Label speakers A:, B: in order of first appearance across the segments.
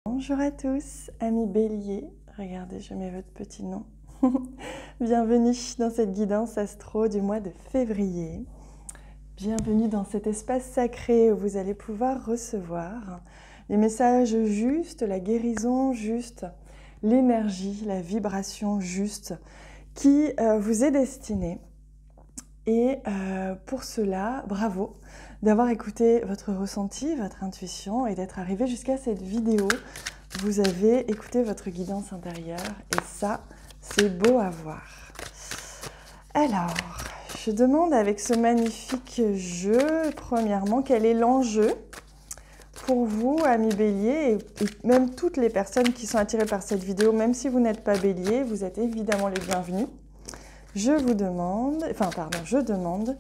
A: Bonjour à tous, amis Bélier. Regardez, je mets votre petit nom. Bienvenue dans cette guidance astro du mois de février. Bienvenue dans cet espace sacré où vous allez pouvoir recevoir les messages justes, la guérison juste, l'énergie, la vibration juste qui vous est destinée. Et pour cela, bravo d'avoir écouté votre ressenti, votre intuition et d'être arrivé jusqu'à cette vidéo. Vous avez écouté votre guidance intérieure et ça, c'est beau à voir. Alors, je demande avec ce magnifique jeu, premièrement, quel est l'enjeu pour vous, amis Bélier, et même toutes les personnes qui sont attirées par cette vidéo, même si vous n'êtes pas Bélier, vous êtes évidemment les bienvenus. Je demande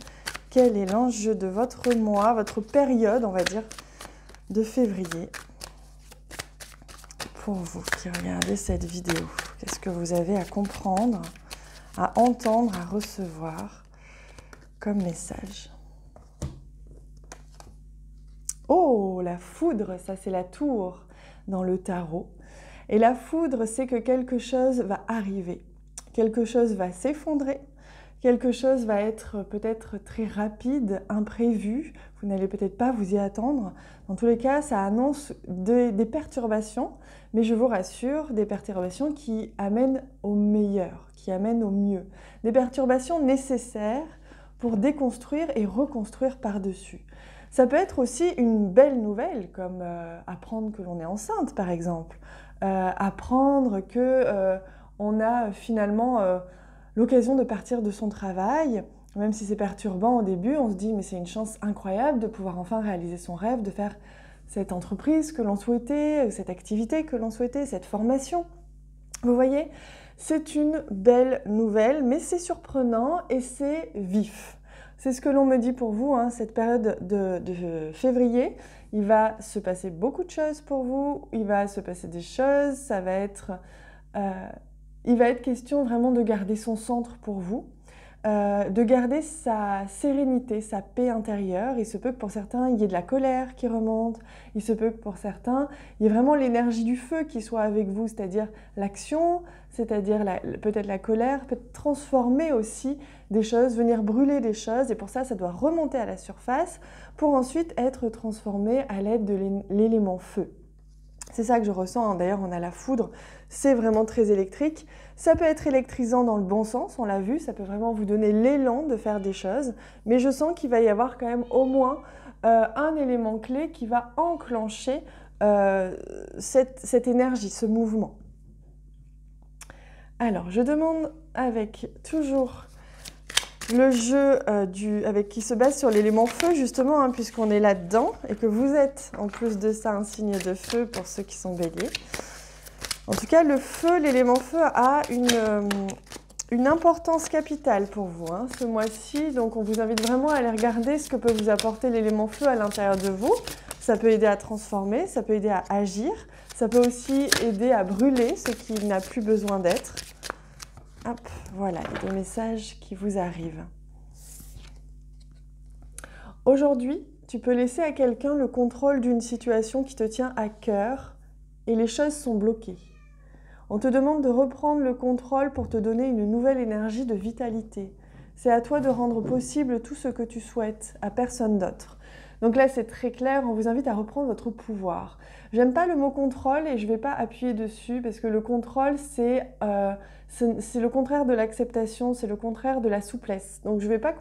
A: quel est l'enjeu de votre mois, votre période, on va dire, de février pour vous qui regardez cette vidéo. Qu'est-ce que vous avez à comprendre, à entendre, à recevoir comme message? Oh, la foudre, ça c'est la tour dans le tarot. Et la foudre, c'est que quelque chose va arriver. Quelque chose va s'effondrer, quelque chose va être peut-être très rapide, imprévu, vous n'allez peut-être pas vous y attendre. Dans tous les cas, ça annonce des perturbations, mais je vous rassure, des perturbations qui amènent au meilleur, qui amènent au mieux. Des perturbations nécessaires pour déconstruire et reconstruire par-dessus. Ça peut être aussi une belle nouvelle, comme apprendre que l'on est enceinte, par exemple. Apprendre que... on a finalement l'occasion de partir de son travail, même si c'est perturbant au début, on se dit mais c'est une chance incroyable de pouvoir enfin réaliser son rêve, de faire cette entreprise que l'on souhaitait, cette activité que l'on souhaitait, cette formation. Vous voyez, c'est une belle nouvelle, mais c'est surprenant et c'est vif. C'est ce que l'on me dit pour vous, hein, cette période de février. Il va se passer beaucoup de choses pour vous, il va se passer des choses, ça va être... il va être question vraiment de garder son centre pour vous, de garder sa sérénité, sa paix intérieure. Il se peut que pour certains, il y ait de la colère qui remonte. Il se peut que pour certains, il y ait vraiment l'énergie du feu qui soit avec vous, c'est-à-dire l'action, c'est-à-dire peut-être la colère, peut-être transformer aussi des choses, venir brûler des choses. Et pour ça, ça doit remonter à la surface pour ensuite être transformé à l'aide de l'élément feu. C'est ça que je ressens, d'ailleurs on a la foudre, c'est vraiment très électrique. Ça peut être électrisant dans le bon sens, on l'a vu, ça peut vraiment vous donner l'élan de faire des choses, mais je sens qu'il va y avoir quand même au moins un élément clé qui va enclencher cette énergie, ce mouvement. Alors, je demande avec toujours le jeu qui se base sur l'élément feu, justement, hein, puisqu'on est là-dedans, et que vous êtes, en plus de ça, un signe de feu pour ceux qui sont béliers. En tout cas, le feu, l'élément feu a une importance capitale pour vous, hein, ce mois-ci. Donc, on vous invite vraiment à aller regarder ce que peut vous apporter l'élément feu à l'intérieur de vous. Ça peut aider à transformer, ça peut aider à agir, ça peut aussi aider à brûler ce qui n'a plus besoin d'être. Hop, voilà, les deux messages qui vous arrivent. Aujourd'hui, tu peux laisser à quelqu'un le contrôle d'une situation qui te tient à cœur et les choses sont bloquées. On te demande de reprendre le contrôle pour te donner une nouvelle énergie de vitalité. C'est à toi de rendre possible tout ce que tu souhaites, à personne d'autre. Donc là, c'est très clair, on vous invite à reprendre votre pouvoir. J'aime pas le mot contrôle et je vais pas appuyer dessus parce que le contrôle, c'est le contraire de l'acceptation, c'est le contraire de la souplesse. Donc je vais pas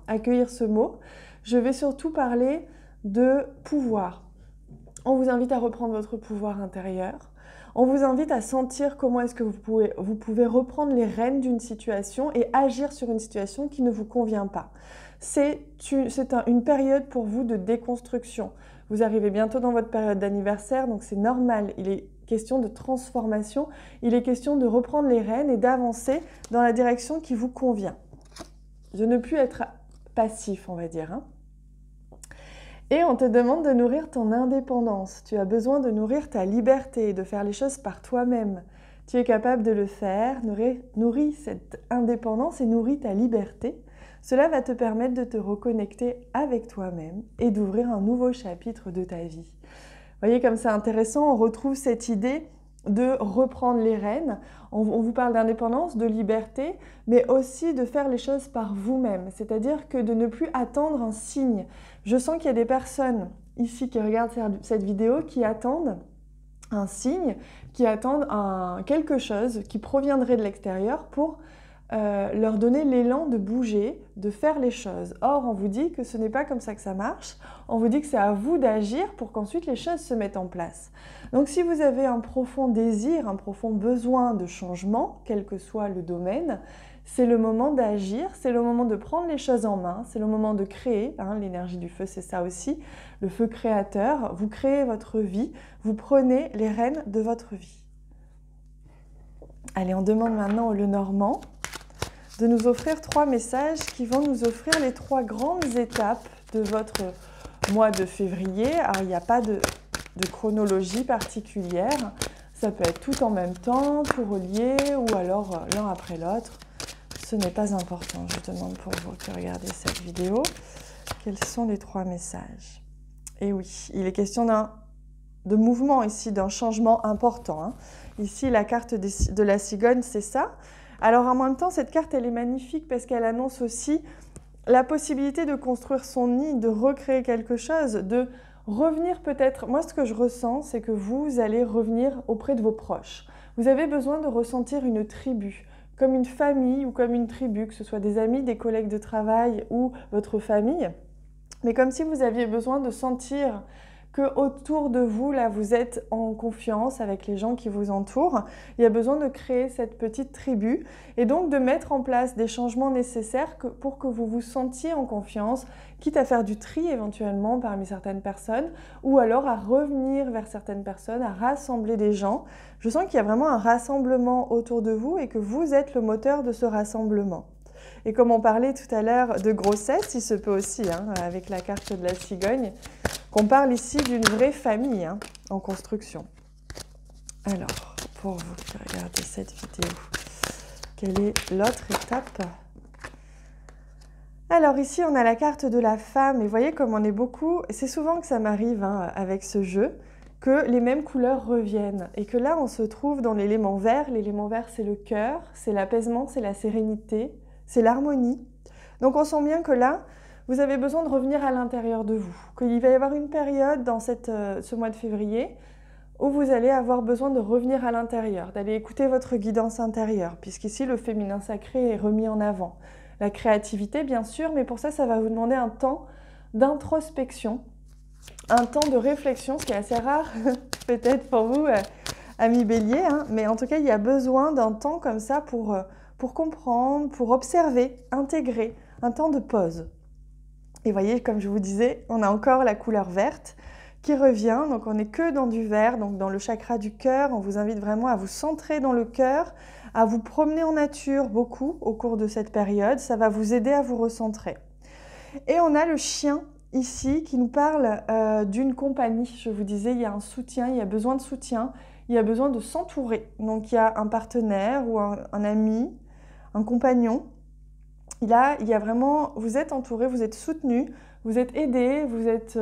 A: accueillir ce mot. Je vais surtout parler de pouvoir. On vous invite à reprendre votre pouvoir intérieur. On vous invite à sentir comment est-ce que vous pouvez reprendre les rênes d'une situation et agir sur une situation qui ne vous convient pas. C'est une période pour vous de déconstruction. Vous arrivez bientôt dans votre période d'anniversaire, donc c'est normal. Il est question de transformation, il est question de reprendre les rênes et d'avancer dans la direction qui vous convient. De ne plus être passif, on va dire, hein. Et on te demande de nourrir ton indépendance. Tu as besoin de nourrir ta liberté, de faire les choses par toi-même. Tu es capable de le faire, nourris cette indépendance et nourris ta liberté. Cela va te permettre de te reconnecter avec toi-même et d'ouvrir un nouveau chapitre de ta vie. voyez comme c'est intéressant, on retrouve cette idée de reprendre les rênes. On vous parle d'indépendance, de liberté, mais aussi de faire les choses par vous-même. C'est-à-dire que de ne plus attendre un signe. Je sens qu'il y a des personnes ici qui regardent cette vidéo qui attendent un signe, qui attendent quelque chose qui proviendrait de l'extérieur pour leur donner l'élan de bouger, de faire les choses. Or, on vous dit que ce n'est pas comme ça que ça marche. On vous dit que c'est à vous d'agir pour qu'ensuite les choses se mettent en place. Donc, si vous avez un profond désir, un profond besoin de changement, quel que soit le domaine, c'est le moment d'agir, c'est le moment de prendre les choses en main, c'est le moment de créer. L'énergie du feu, c'est ça aussi, le feu créateur. Vous créez votre vie, vous prenez les rênes de votre vie. Allez, on demande maintenant au Lenormand de nous offrir 3 messages qui vont nous offrir les 3 grandes étapes de votre mois de février. Alors, il n'y a pas de chronologie particulière. Ça peut être tout en même temps, tout relié, ou alors l'un après l'autre. Ce n'est pas important. Je demande pour vous qui regardez cette vidéo, quels sont les 3 messages? Et oui, il est question de mouvement ici, d'un changement important. Ici, la carte de la cigogne, c'est ça. Alors en même temps, cette carte, elle est magnifique parce qu'elle annonce aussi la possibilité de construire son nid, de recréer quelque chose, de revenir peut-être. Moi, ce que je ressens, c'est que vous allez revenir auprès de vos proches. Vous avez besoin de ressentir une tribu, comme une famille ou comme une tribu, que ce soit des amis, des collègues de travail ou votre famille. Mais comme si vous aviez besoin de sentir que autour de vous, là, vous êtes en confiance avec les gens qui vous entourent. Il y a besoin de créer cette petite tribu et donc de mettre en place des changements nécessaires pour que vous vous sentiez en confiance, quitte à faire du tri éventuellement parmi certaines personnes ou alors à revenir vers certaines personnes, à rassembler des gens. Je sens qu'il y a vraiment un rassemblement autour de vous et que vous êtes le moteur de ce rassemblement. Et comme on parlait tout à l'heure de grossesse, il se peut aussi, avec la carte de la cigogne, qu'on parle ici d'une vraie famille en construction. Alors, pour vous qui regardez cette vidéo, quelle est l'autre étape? Alors ici, on a la carte de la femme, et vous voyez comme on est beaucoup, et c'est souvent que ça m'arrive avec ce jeu, que les mêmes couleurs reviennent, et que là, on se trouve dans l'élément vert. L'élément vert, c'est le cœur, c'est l'apaisement, c'est la sérénité, c'est l'harmonie. Donc on sent bien que là, vous avez besoin de revenir à l'intérieur de vous, qu'il va y avoir une période dans ce mois de février où vous allez avoir besoin de revenir à l'intérieur, d'aller écouter votre guidance intérieure, puisqu'ici le féminin sacré est remis en avant. La créativité, bien sûr, mais pour ça, ça va vous demander un temps d'introspection, un temps de réflexion, ce qui est assez rare peut-être pour vous, amis béliers, mais en tout cas, il y a besoin d'un temps comme ça pour comprendre, pour observer, intégrer, un temps de pause. Et voyez, comme je vous disais, on a encore la couleur verte qui revient. Donc on n'est que dans du vert, donc dans le chakra du cœur. On vous invite vraiment à vous centrer dans le cœur, à vous promener en nature beaucoup au cours de cette période. Ça va vous aider à vous recentrer. Et on a le chien ici qui nous parle d'une compagnie. Je vous disais, il y a un soutien, il y a besoin de soutien, il y a besoin de s'entourer. Donc il y a un partenaire ou un ami, un compagnon. Là, il y a vraiment, vous êtes entouré, vous êtes soutenu, vous êtes aidé, vous êtes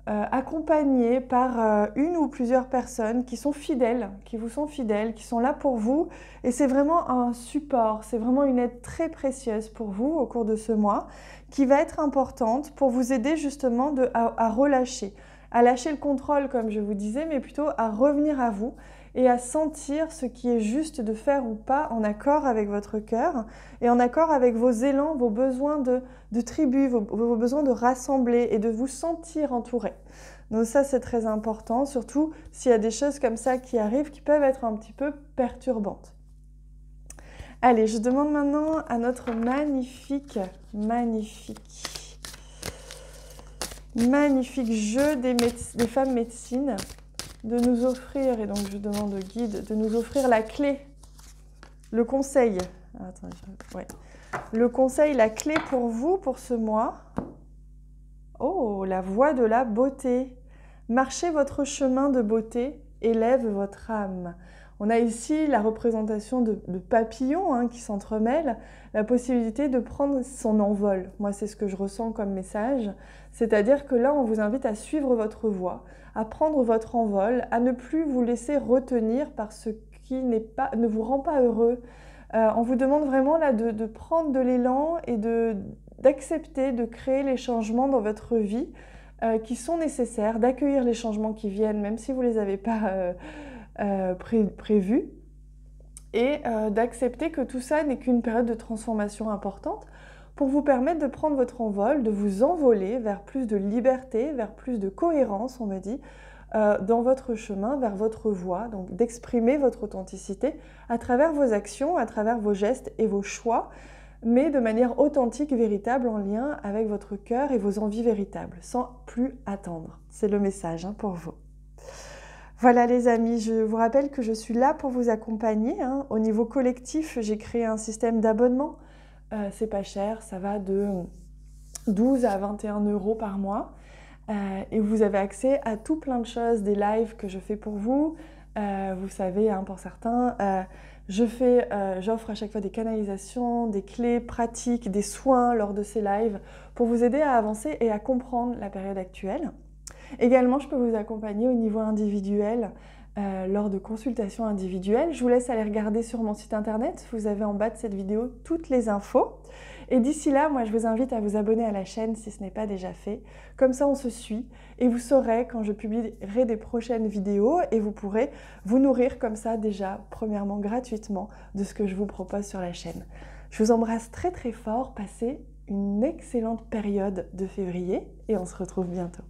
A: accompagné par une ou plusieurs personnes qui sont fidèles, qui vous sont fidèles, qui sont là pour vous. Et c'est vraiment un support, c'est vraiment une aide très précieuse pour vous au cours de ce mois, qui va être importante pour vous aider justement à relâcher, à lâcher le contrôle comme je vous disais, mais plutôt à revenir à vous et à sentir ce qui est juste de faire ou pas en accord avec votre cœur et en accord avec vos élans, vos besoins de tribu, vos besoins de rassembler et de vous sentir entouré. Donc ça, c'est très important, surtout s'il y a des choses comme ça qui arrivent qui peuvent être un petit peu perturbantes. Allez, je demande maintenant à notre magnifique jeu des femmes médecines de nous offrir, et donc je demande au guide de nous offrir la clé, le conseil. Attendez, le conseil, la clé pour vous, pour ce mois. Oh, la voie de la beauté. Marchez votre chemin de beauté, élève votre âme. On a ici la représentation de papillons hein, qui s'entremêlent, la possibilité de prendre son envol. Moi, c'est ce que je ressens comme message. C'est-à-dire que là, on vous invite à suivre votre voie, à prendre votre envol, à ne plus vous laisser retenir par ce qui ne vous rend pas heureux. On vous demande vraiment là de prendre de l'élan et d'accepter de créer les changements dans votre vie qui sont nécessaires, d'accueillir les changements qui viennent, même si vous ne les avez pas prévus, et d'accepter que tout ça n'est qu'une période de transformation importante pour vous permettre de prendre votre envol, de vous envoler vers plus de liberté, vers plus de cohérence, on me dit, dans votre chemin, vers votre voie, donc d'exprimer votre authenticité à travers vos actions, à travers vos gestes et vos choix, mais de manière authentique, véritable, en lien avec votre cœur et vos envies véritables, sans plus attendre. C'est le message hein, pour vous. Voilà les amis, je vous rappelle que je suis là pour vous accompagner. Hein. Au niveau collectif, j'ai créé un système d'abonnement. C'est pas cher, ça va de 12 à 21 € par mois. Et vous avez accès à tout plein de choses, des lives que je fais pour vous. Vous savez, hein, pour certains, j'offre à chaque fois des canalisations, des clés pratiques, des soins lors de ces lives pour vous aider à avancer et à comprendre la période actuelle. Également, je peux vous accompagner au niveau individuel lors de consultations individuelles. Je vous laisse aller regarder sur mon site internet. Vous avez en bas de cette vidéo toutes les infos. Et d'ici là, moi, je vous invite à vous abonner à la chaîne si ce n'est pas déjà fait. Comme ça, on se suit et vous saurez quand je publierai des prochaines vidéos et vous pourrez vous nourrir comme ça déjà, premièrement, gratuitement de ce que je vous propose sur la chaîne. Je vous embrasse très très fort. Passez une excellente période de février et on se retrouve bientôt.